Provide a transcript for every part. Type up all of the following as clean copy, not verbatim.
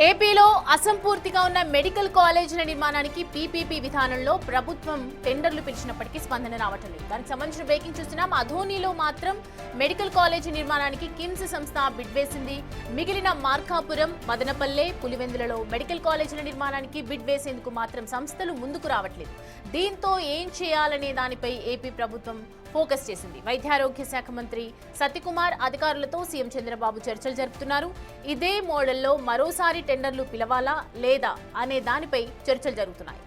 ఏపీలో అసంపూర్తిగా ఉన్న మెడికల్ కాలేజీల నిర్మాణానికి పీపీపీ విధానంలో ప్రభుత్వం టెండర్లు పిలిచినప్పటికీ స్పందన రావటం లేదు. దానికి సంబంధించిన బ్రేకింగ్ చూస్తున్నాం. అధోనిలో మాత్రం మెడికల్ కాలేజీ నిర్మాణానికి కిమ్స్ సంస్థ బిడ్ వేసింది. మిగిలిన మార్కాపురం, మదనపల్లె, పులివెందులలో మెడికల్ కాలేజీల నిర్మాణానికి బిడ్ వేసేందుకు మాత్రం సంస్థలు ముందుకు రావట్లేదు. దీంతో ఏం చేయాలనే దానిపై ఏపీ ప్రభుత్వం ఫోకస్ చేసింది. వైద్యారోగ్య శాఖ మంత్రి సత్యకుమార్ అధికారులతో సీఎం చంద్రబాబు చర్చలు జరుపుతున్నారు. ఇదే మోడల్లో మరోసారి టెండర్లు పిలవాలా లేదా అనే దానిపై చర్చలు జరుగుతున్నాయి.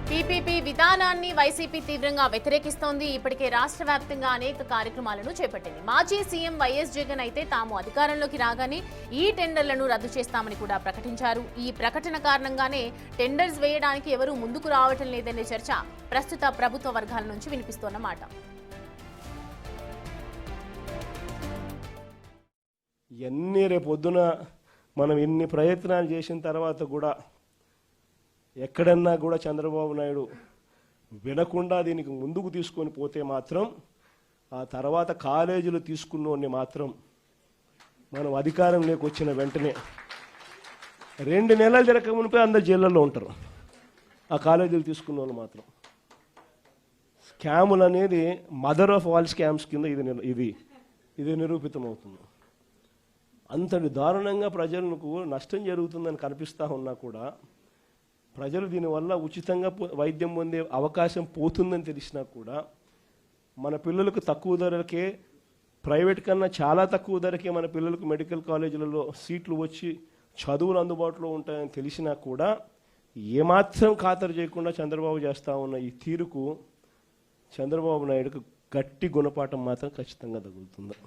పీపీపీ విధానాన్ని వైసీపీ తీవ్రంగా వ్యతిరేకిస్తోంది. ఇప్పటికే రాష్ట్ర వ్యాప్తంగా అనేక కార్యక్రమాలను చేపట్టింది. మాజీ సీఎం వైఎస్ జగన్ అయితే తాము అధికారంలోకి రాగానే ఈ టెండర్లను రద్దు చేస్తామని కూడా ప్రకటించారు. ఈ ప్రకటన కారణంగానే టెండర్స్ వేయడానికి ఎవరూ ముందుకు రావటం లేదనే చర్చ ప్రస్తుత ప్రభుత్వ వర్గాల నుంచి వినిపిస్తోన్నమాట. రేపొద్దున మనం ఇన్ని ప్రయత్నాలు చేసిన తర్వాత కూడా ఎక్కడన్నా కూడా చంద్రబాబు నాయుడు వినకుండా దీనికి ముందుకు తీసుకొని పోతే మాత్రం ఆ తర్వాత కాలేజీలు తీసుకున్నోడిని మాత్రం మనం అధికారంలోకి వచ్చిన వెంటనే 2 నెలలు జరగక మునిపే అందరు జైళ్ళల్లో ఉంటారు. ఆ కాలేజీలు తీసుకున్న వాళ్ళు మాత్రం స్కాములు అనేది మదర్ ఆఫ్ ఆల్ స్కామ్స్ కింద ఇది నిరూపితమవుతుంది. అంతటి దారుణంగా ప్రజలకు నష్టం జరుగుతుందని కనిపిస్తూ ఉన్నా కూడా ప్రజలు దీనివల్ల ఉచితంగా వైద్యం పొందే అవకాశం పోతుందని తెలిసినా కూడా మన పిల్లలకు తక్కువ ధరకే, ప్రైవేట్ కన్నా చాలా తక్కువ ధరకే మన పిల్లలకు మెడికల్ కాలేజీలలో సీట్లు వచ్చి చదువులు అందుబాటులో ఉంటాయని తెలిసినా కూడా ఏమాత్రం ఖాతరు చేయకుండా చంద్రబాబు చేస్తూ ఉన్న ఈ తీరుకు చంద్రబాబు నాయుడుకు గట్టి గుణపాఠం మాత్రం ఖచ్చితంగా తగులుతుంది.